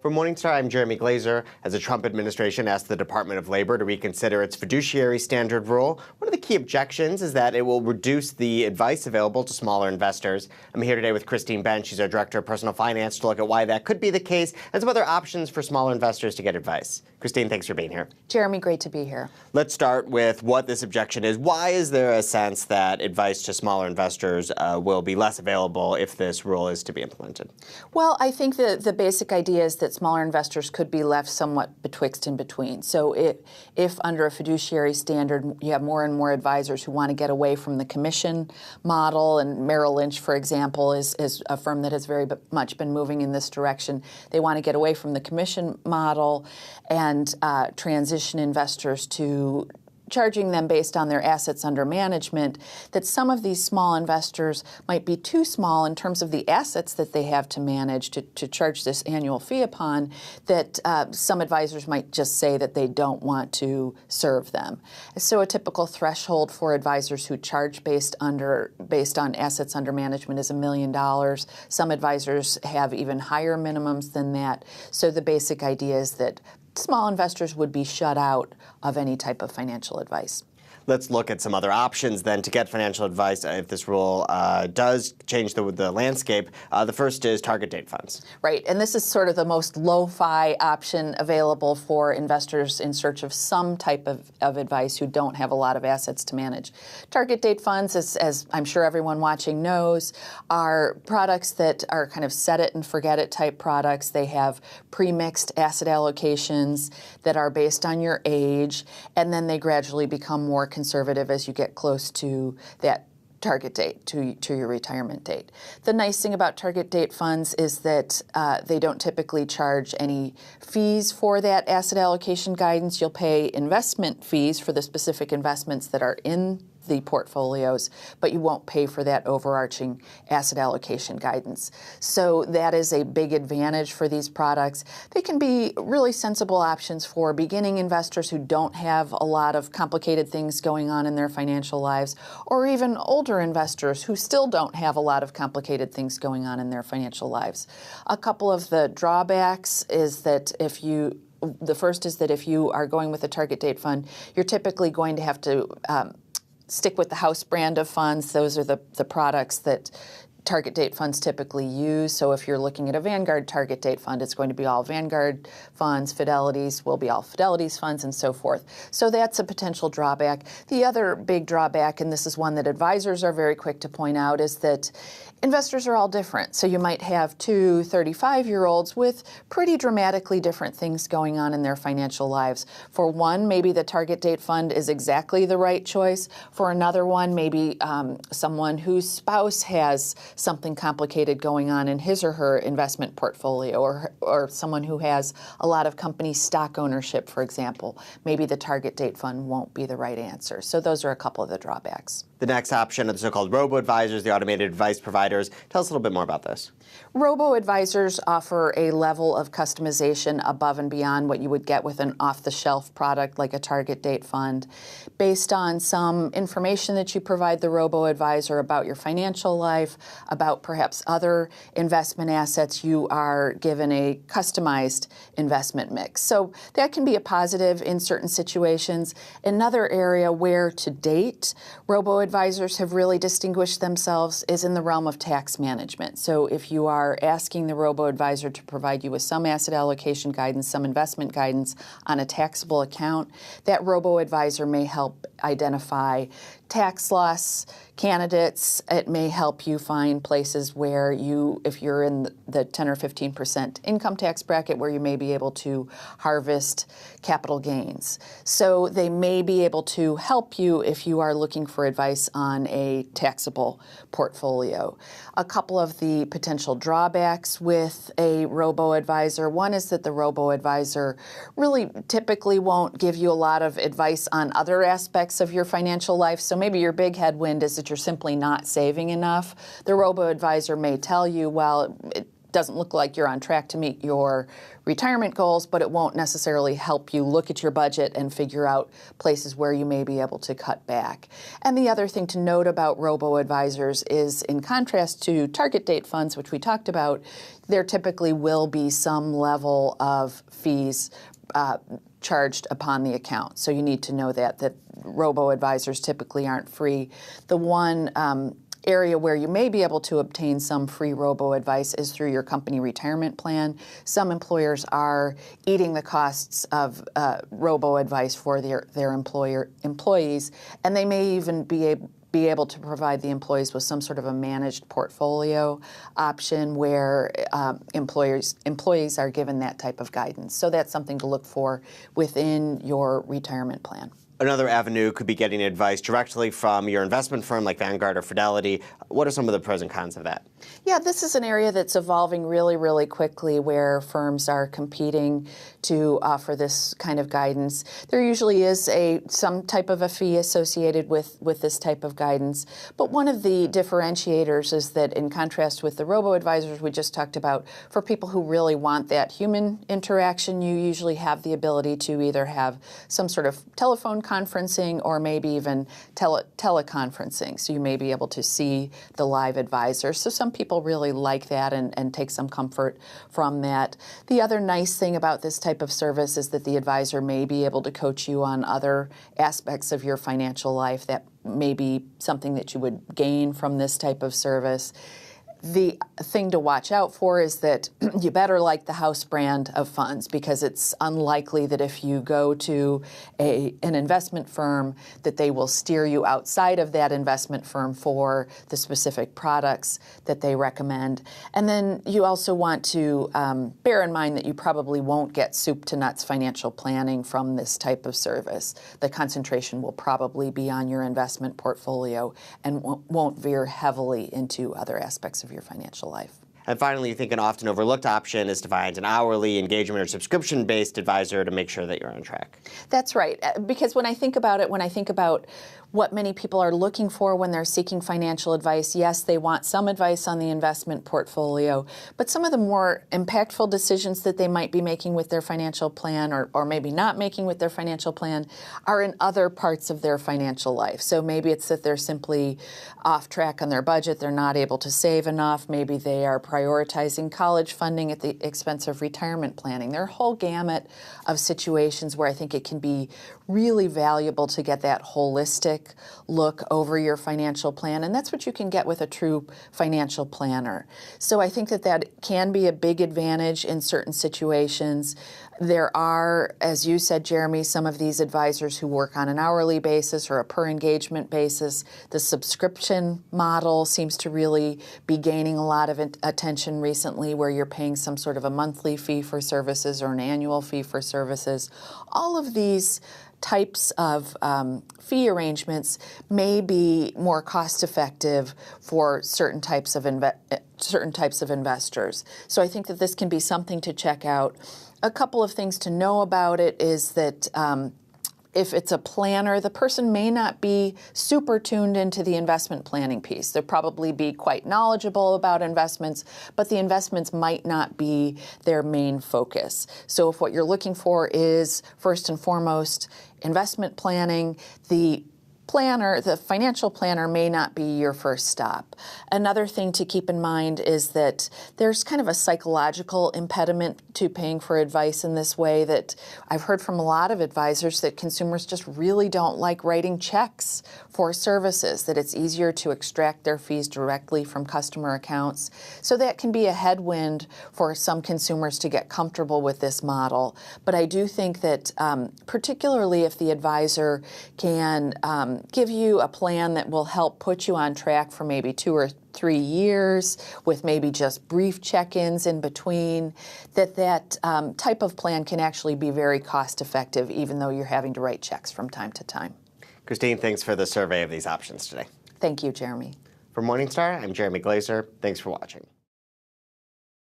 For Morningstar, I'm Jeremy Glazer. As the Trump administration asked the Department of Labor to reconsider its fiduciary standard rule, one of the key objections is that it will reduce the advice available to smaller investors. I'm here today with Christine Benz. She's our Director of Personal Finance to look at why that could be the case and some other options for smaller investors to get advice. Christine, thanks for being here. Jeremy, great to be here. Let's start with what this objection is. Why is there a sense that advice to smaller investors will be less available if this rule is to be implemented? Well, I think the basic idea is that smaller investors could be left somewhat betwixt and between. So if under a fiduciary standard you have more and more advisors who want to get away from the commission model, and Merrill Lynch, for example, is a firm that has very much been moving in this direction. They want to get away from the commission model and transition investors to charging them based on their assets under management, that some of these small investors might be too small in terms of the assets that they have to manage to charge this annual fee upon, that some advisors might just say that they don't want to serve them. So a typical threshold for advisors who charge based on assets under management is $1 million. Some advisors have even higher minimums than that. So the basic idea is that small investors would be shut out of any type of financial advice. Let's look at some other options then to get financial advice if this rule does change the landscape. The first is target date funds. Right, and this is sort of the most lo-fi option available for investors in search of some type of advice who don't have a lot of assets to manage. Target date funds, as I'm sure everyone watching knows, are products that are kind of set it and forget it type products. They have pre-mixed asset allocations that are based on your age, and then they gradually become more conservative as you get close to that target date, to your retirement date. The nice thing about target date funds is that they don't typically charge any fees for that asset allocation guidance. You'll pay investment fees for the specific investments that are in the portfolios, but you won't pay for that overarching asset allocation guidance. So that is a big advantage for these products. They can be really sensible options for beginning investors who don't have a lot of complicated things going on in their financial lives, or even older investors who still don't have a lot of complicated things going on in their financial lives. A couple of the drawbacks is that the first is that if you are going with a target date fund, you're typically going to have to stick with the house brand of funds. Those are the products that target date funds typically use. So if you're looking at a Vanguard target date fund, it's going to be all Vanguard funds. Fidelity's will be all Fidelity's funds, and so forth. So that's a potential drawback. The other big drawback, and this is one that advisors are very quick to point out, is that investors are all different. So you might have two 35-year-olds with pretty dramatically different things going on in their financial lives. For one, maybe the target date fund is exactly the right choice. For another one, maybe someone whose spouse has something complicated going on in his or her investment portfolio, or someone who has a lot of company stock ownership, for example. Maybe the target date fund won't be the right answer. So those are a couple of the drawbacks. The next option are the so-called Robo Advisors, the automated advice providers. Tell us a little bit more about this. Robo Advisors offer a level of customization above and beyond what you would get with an off-the-shelf product like a target date fund. Based on some information that you provide the Robo Advisor about your financial life, about perhaps other investment assets, you are given a customized investment mix. So that can be a positive in certain situations. Another area where, to date, Robo Advisors have really distinguished themselves is in the realm of tax management. So if you are asking the Robo-Advisor to provide you with some asset allocation guidance, some investment guidance on a taxable account, that Robo-Advisor may help identify tax loss candidates. It may help you find places where if you're in the 10 or 15% income tax bracket, where you may be able to harvest capital gains. So they may be able to help you if you are looking for advice on a taxable portfolio. A couple of the potential drawbacks with a robo-advisor. One is that the robo-advisor really typically won't give you a lot of advice on other aspects of your financial life. So maybe your big headwind is that you're simply not saving enough. The robo-advisor may tell you, well, doesn't look like you're on track to meet your retirement goals, but it won't necessarily help you look at your budget and figure out places where you may be able to cut back. And the other thing to note about Robo Advisors is, in contrast to target date funds, which we talked about, there typically will be some level of fees charged upon the account. So you need to know that Robo Advisors typically aren't free. The one area where you may be able to obtain some free robo advice is through your company retirement plan. Some employers are eating the costs of robo advice for their employees, and they may even be able to provide the employees with some sort of a managed portfolio option where employees are given that type of guidance. So that's something to look for within your retirement plan. Another avenue could be getting advice directly from your investment firm like Vanguard or Fidelity. What are some of the pros and cons of that? Yeah, this is an area that's evolving really, really quickly where firms are competing to offer this kind of guidance. There usually is some type of a fee associated with this type of guidance. But one of the differentiators is that, in contrast with the robo-advisors we just talked about, for people who really want that human interaction, you usually have the ability to either have some sort of telephone conferencing or maybe even teleconferencing. So you may be able to see the live advisor. So some people really like that and take some comfort from that. The other nice thing about this type of service is that the advisor may be able to coach you on other aspects of your financial life that may be something that you would gain from this type of service. The thing to watch out for is that you better like the house brand of funds, because it's unlikely that if you go to an investment firm that they will steer you outside of that investment firm for the specific products that they recommend. And then you also want to bear in mind that you probably won't get soup to nuts financial planning from this type of service. The concentration will probably be on your investment portfolio and won't veer heavily into other aspects of your financial life. And finally, you think an often overlooked option is to find an hourly engagement or subscription-based advisor to make sure that you're on track. That's right. Because when I think about what many people are looking for when they're seeking financial advice, yes, they want some advice on the investment portfolio, but some of the more impactful decisions that they might be making with their financial plan or maybe not making with their financial plan are in other parts of their financial life. So maybe it's that they're simply off track on their budget, they're not able to save enough, maybe they are prioritizing college funding at the expense of retirement planning. There are a whole gamut of situations where I think it can be really valuable to get that holistic look over your financial plan, and that's what you can get with a true financial planner. So I think that can be a big advantage in certain situations. There are, as you said, Jeremy, some of these advisors who work on an hourly basis or a per engagement basis. The subscription model seems to really be gaining a lot of attention recently, where you're paying some sort of a monthly fee for services or an annual fee for services. All of these types of fee arrangements may be more cost-effective for certain types of investors. So I think that this can be something to check out. A couple of things to know about it is that if it's a planner, the person may not be super tuned into the investment planning piece. They'll probably be quite knowledgeable about investments, but the investments might not be their main focus. So if what you're looking for is, first and foremost, investment planning, the financial planner may not be your first stop. Another thing to keep in mind is that there's kind of a psychological impediment to paying for advice in this way, that I've heard from a lot of advisors that consumers just really don't like writing checks for services, that it's easier to extract their fees directly from customer accounts. So that can be a headwind for some consumers to get comfortable with this model. But I do think that particularly if the advisor can give you a plan that will help put you on track for maybe 2 or 3 years with maybe just brief check-ins in between, that type of plan can actually be very cost-effective, even though you're having to write checks from time to time. Christine, thanks for the survey of these options today. Thank you, Jeremy. For Morningstar, I'm Jeremy Glazer. Thanks for watching.